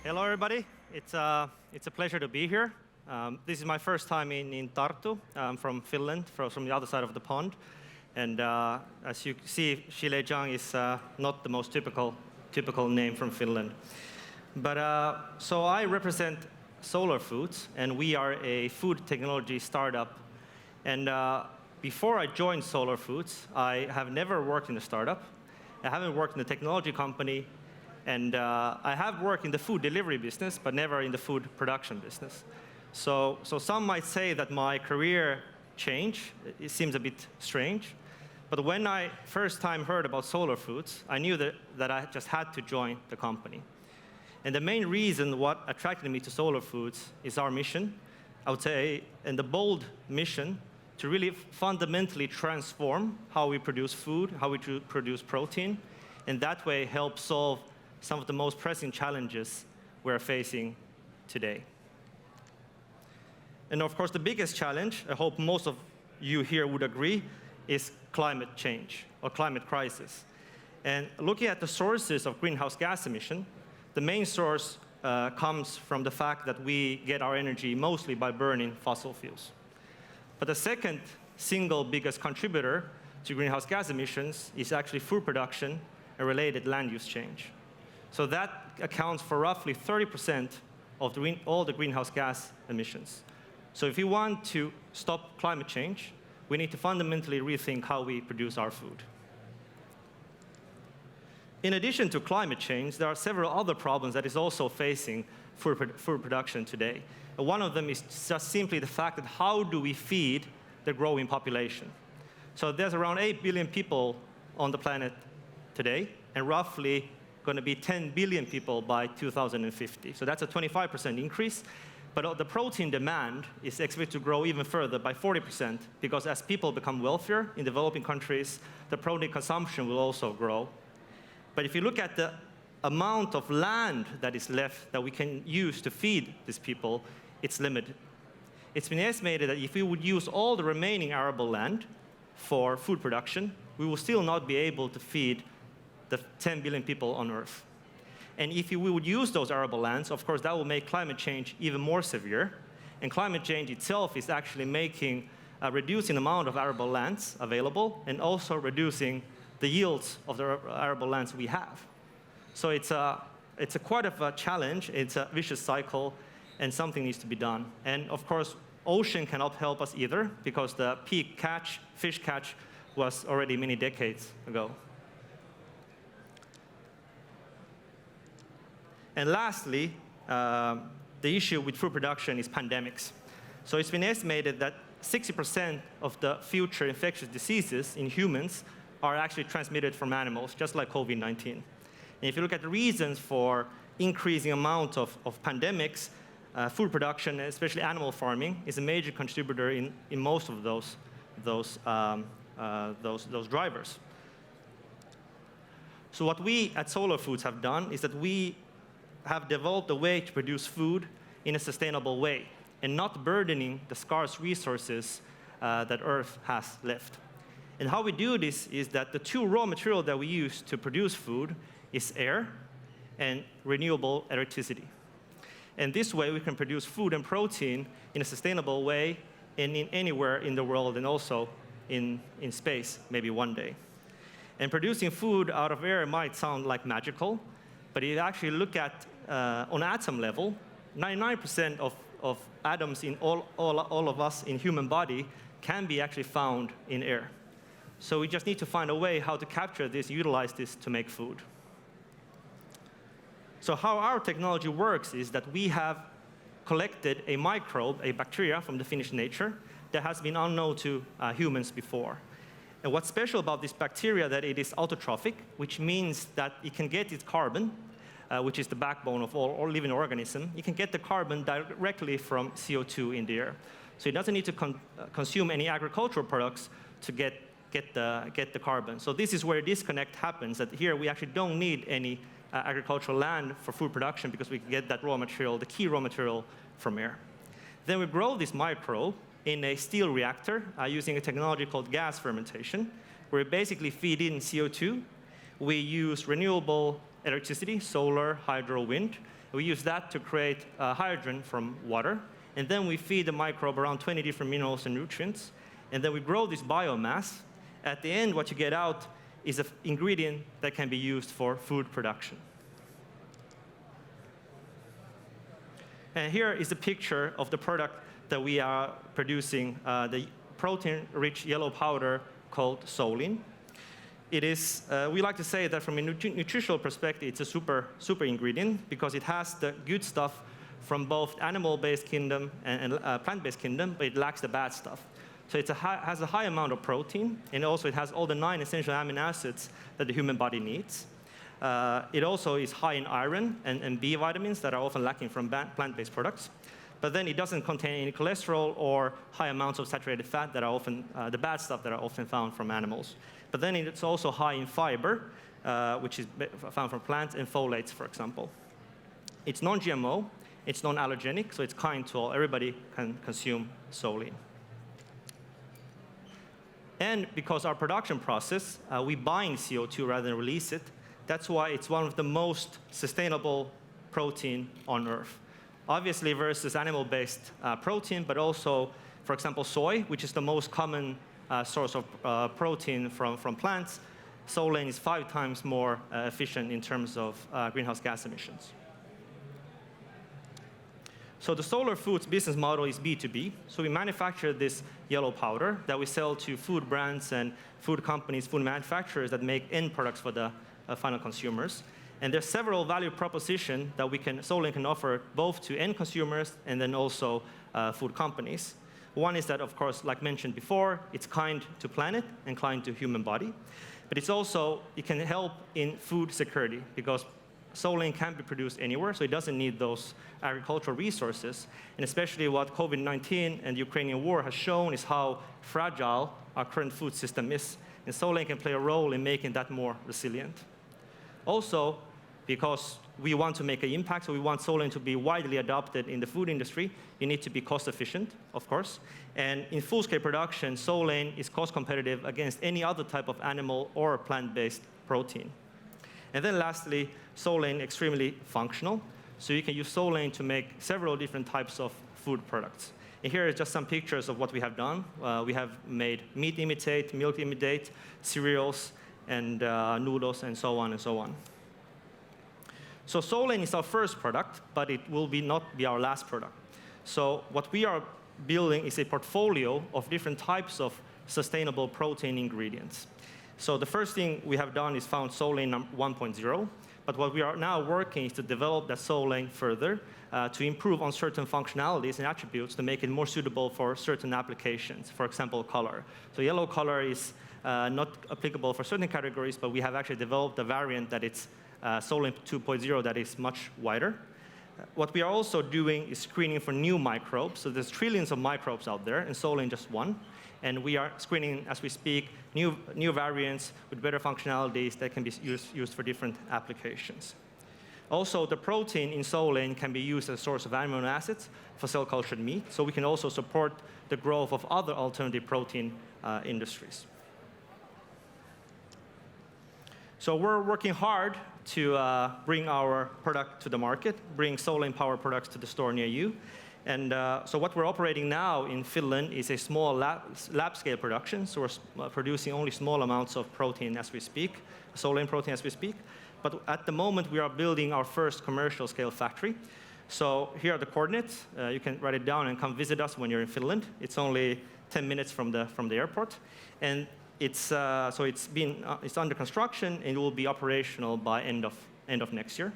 Hello, everybody. It's a pleasure to be here. This is my first time in Tartu. I'm from Finland, from the other side of the pond. And as you see, Shilei Zhang is not the most typical name from Finland. But so I represent Solar Foods, and we are a food technology startup. And before I joined Solar Foods, I have never worked in a startup. I haven't worked in a technology company. And I have worked in the food delivery business, but never in the food production business. So some might say that my career change, it seems a bit strange. But when I first time heard about Solar Foods, I knew that I just had to join the company. And the main reason what attracted me to Solar Foods is our mission, I would say, and the bold mission to really fundamentally transform how we produce food, how we produce protein, and that way help solve some of the most pressing challenges we're facing today. And of course, the biggest challenge, I hope most of you here would agree, is climate change or climate crisis. And looking at the sources of greenhouse gas emission, the main source comes from the fact that we get our energy mostly by burning fossil fuels. But the second single biggest contributor to greenhouse gas emissions is actually food production and related land use change. So that accounts for roughly 30% of all the greenhouse gas emissions. So if we want to stop climate change, we need to fundamentally rethink how we produce our food. In addition to climate change, there are several other problems that is also facing food production today. And one of them is just simply the fact that how do we feed the growing population? So there's around 8 billion people on the planet today, and roughly going to be 10 billion people by 2050. So that's a 25% increase. But the protein demand is expected to grow even further by 40%, because as people become wealthier in developing countries, the protein consumption will also grow. But if you look at the amount of land that is left that we can use to feed these people, it's limited. It's been estimated that if we would use all the remaining arable land for food production, we will still not be able to feed the 10 billion people on Earth. And if we would use those arable lands, of course, that will make climate change even more severe. And climate change itself is actually reducing the amount of arable lands available and also reducing the yields of the arable lands we have. So it's quite of a challenge. It's a vicious cycle, and something needs to be done. And of course, ocean cannot help us either, because the peak fish catch was already many decades ago. And lastly, the issue with food production is pandemics. So it's been estimated that 60% of the future infectious diseases in humans are actually transmitted from animals, just like COVID-19. And if you look at the reasons for increasing amount of pandemics, food production, especially animal farming, is a major contributor in most of those drivers. So what we at Solar Foods have done is that we have developed a way to produce food in a sustainable way and not burdening the scarce resources that Earth has left. And how we do this is that the two raw materials that we use to produce food is air and renewable electricity. And this way we can produce food and protein in a sustainable way and in anywhere in the world, and also in space, maybe one day. And producing food out of air might sound like magical, but if you actually look at on atom level, 99% of atoms in all of us in human body can be actually found in air. So we just need to find a way how to capture this, utilize this to make food. So how our technology works is that we have collected a microbe, a bacteria from the Finnish nature that has been unknown to humans before. And what's special about this bacteria that it is autotrophic, which means that it can get its carbon, which is the backbone of all living organism. It can get the carbon directly from CO2 in the air. So it doesn't need to consume any agricultural products to get the carbon. So this is where a disconnect happens, that here we actually don't need any agricultural land for food production, because we can get that raw material, the key raw material, from air. Then we grow this microbe in a steel reactor using a technology called gas fermentation, where we basically feed in CO2. We use renewable electricity, solar, hydro, wind. We use that to create hydrogen from water. And then we feed the microbe around 20 different minerals and nutrients. And then we grow this biomass. At the end, what you get out is an ingredient that can be used for food production. And here is a picture of the product that we are producing, the protein-rich yellow powder called solein. It is, we like to say that from a nutritional perspective, it's a super ingredient because it has the good stuff from both animal-based kingdom and plant-based kingdom, but it lacks the bad stuff. So it has a high amount of protein, and also it has all the 9 essential amino acids that the human body needs. It also is high in iron and B vitamins that are often lacking from plant-based products. But then it doesn't contain any cholesterol or high amounts of saturated fat that are often the bad stuff that are often found from animals. But then it's also high in fiber, which is found from plants, and folates, for example. It's non-GMO, it's non-allergenic, so it's kind to all. Everybody can consume solein. And because our production process, we bind CO2 rather than release it, that's why it's one of the most sustainable protein on Earth. Obviously versus animal-based protein, but also, for example, soy, which is the most common source of protein from plants. Solein is 5 times more efficient in terms of greenhouse gas emissions. So the Solar Foods business model is B2B. So we manufacture this yellow powder that we sell to food brands and food companies, food manufacturers that make end products for the final consumers. And there's several value propositions that Solein can offer both to end consumers and then also food companies. One is that, of course, like mentioned before, it's kind to planet and kind to human body. But it can help in food security because solein can be produced anywhere, so it doesn't need those agricultural resources. And especially what COVID-19 and the Ukrainian war has shown is how fragile our current food system is. And solein can play a role in making that more resilient. Also, because we want to make an impact, so we want solein to be widely adopted in the food industry, you need to be cost efficient, of course. And in full-scale production, solein is cost competitive against any other type of animal or plant-based protein. And then lastly, solein extremely functional. So you can use solein to make several different types of food products. And here are just some pictures of what we have done. We have made meat imitate, milk imitate, cereals, and noodles, and so on and so on. So solein is our first product, but it will not be our last product. So what we are building is a portfolio of different types of sustainable protein ingredients. So the first thing we have done is found solein 1.0. But what we are now working is to develop that solein further to improve on certain functionalities and attributes to make it more suitable for certain applications, for example, color. So yellow color is not applicable for certain categories, but we have actually developed a variant that it's solein 2.0 that is much wider. What we are also doing is screening for new microbes. So there's trillions of microbes out there, and solein just one. And we are screening, as we speak, new variants with better functionalities that can be used for different applications. Also, the protein in solein can be used as a source of amino acids for cell-cultured meat, so we can also support the growth of other alternative protein industries. So we're working hard to bring our product to the market, bring solein power products to the store near you. And so what we're operating now in Finland is a small lab-scale production. So we're producing only small amounts of protein as we speak, solein protein as we speak. But at the moment, we are building our first commercial-scale factory. So here are the coordinates. You can write it down and come visit us when you're in Finland. It's only 10 minutes from the airport. And it's under construction, and it will be operational by end of next year.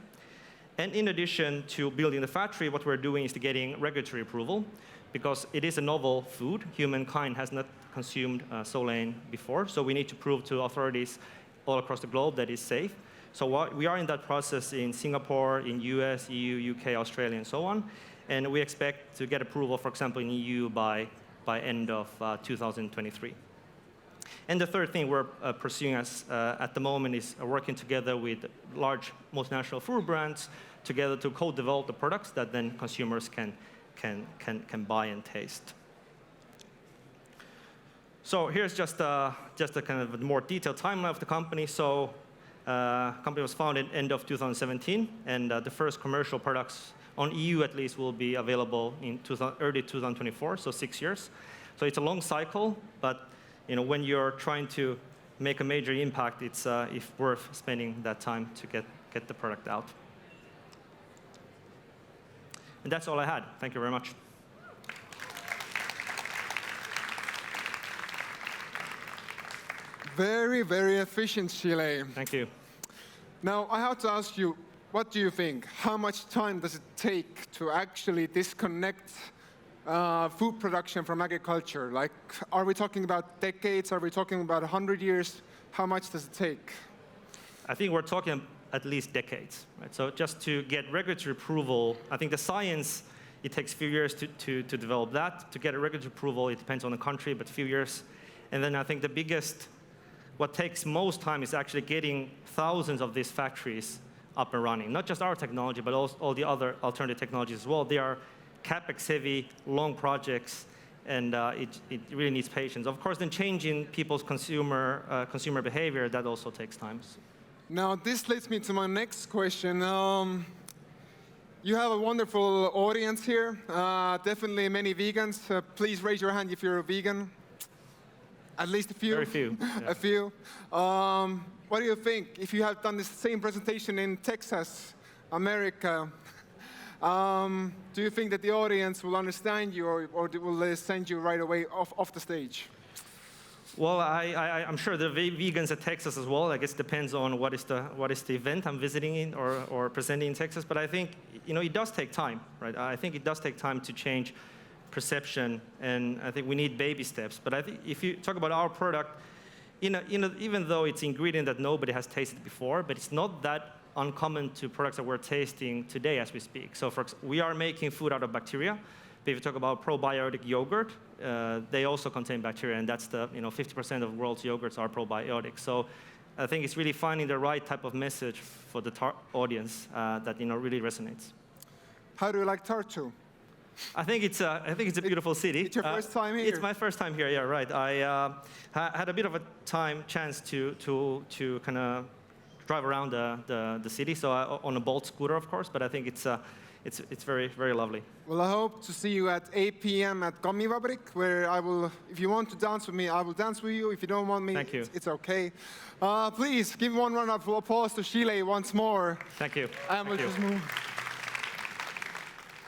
And in addition to building the factory, what we're doing is getting regulatory approval, because it is a novel food. Humankind has not consumed solein before, so we need to prove to authorities all across the globe that it's safe. So we are in that process in Singapore, in US, EU, UK, Australia, and so on. And we expect to get approval, for example, in EU by end of 2023. And the third thing we're pursuing at the moment is working together with large multinational food brands together to co-develop the products that then consumers can buy and taste. So here's just a kind of a more detailed timeline of the company. So Company was founded end of 2017, and the first commercial products on EU at least will be available in early 2024, so 6 years. So it's a long cycle, but when you're trying to make a major impact, it's worth spending that time to get the product out. And that's all I had. Thank you very much. Very, very efficient, Shilei. Thank you. Now, I have to ask you, what do you think? How much time does it take to actually disconnect food production from agriculture? Like, are we talking about decades? Are we talking about 100 years? How much does it take? I think we're talking at least decades. Right? So just to get regulatory approval, I think the science, it takes a few years to develop that. To get a regulatory approval, it depends on the country, but a few years. And then I think what takes most time is actually getting thousands of these factories up and running. Not just our technology, but also all the other alternative technologies as well. They are CapEx-heavy, long projects, and it really needs patience. Of course, then changing people's consumer behavior, that also takes time. Now, this leads me to my next question. You have a wonderful audience here, definitely many vegans. Please raise your hand if you're a vegan. At least a few? Very few. Yeah. A few. What do you think? If you have done the same presentation in Texas, America, do you think that the audience will understand you, or will they send you right away off the stage? Well, I'm sure the vegans at Texas as well. I guess it depends on what is the event I'm visiting in or presenting in Texas. But I think it does take time, right? I think it does take time to change perception, and I think we need baby steps. But I think if you talk about our product, even though it's an ingredient that nobody has tasted before, but it's not that uncommon to products that we're tasting today as we speak. So we are making food out of bacteria. But if you talk about probiotic yogurt, they also contain bacteria, and that's 50% of the world's yogurts are probiotic. So I think it's really finding the right type of message for the audience that really resonates. How do you like Tartu? I think it's a beautiful city. It's your first time here? It's my first time here, yeah, right. I had a bit of a chance to kind of drive around the city, so on a Bolt scooter, of course, but I think it's very, very lovely. Well, I hope to see you at 8 p.m. at Gammifabrik, where if you want to dance with me, I will dance with you. If you don't want me, Thank you. It's okay. Please, give one round of applause to Shilei once more. Thank you. And we'll Thank you. just move.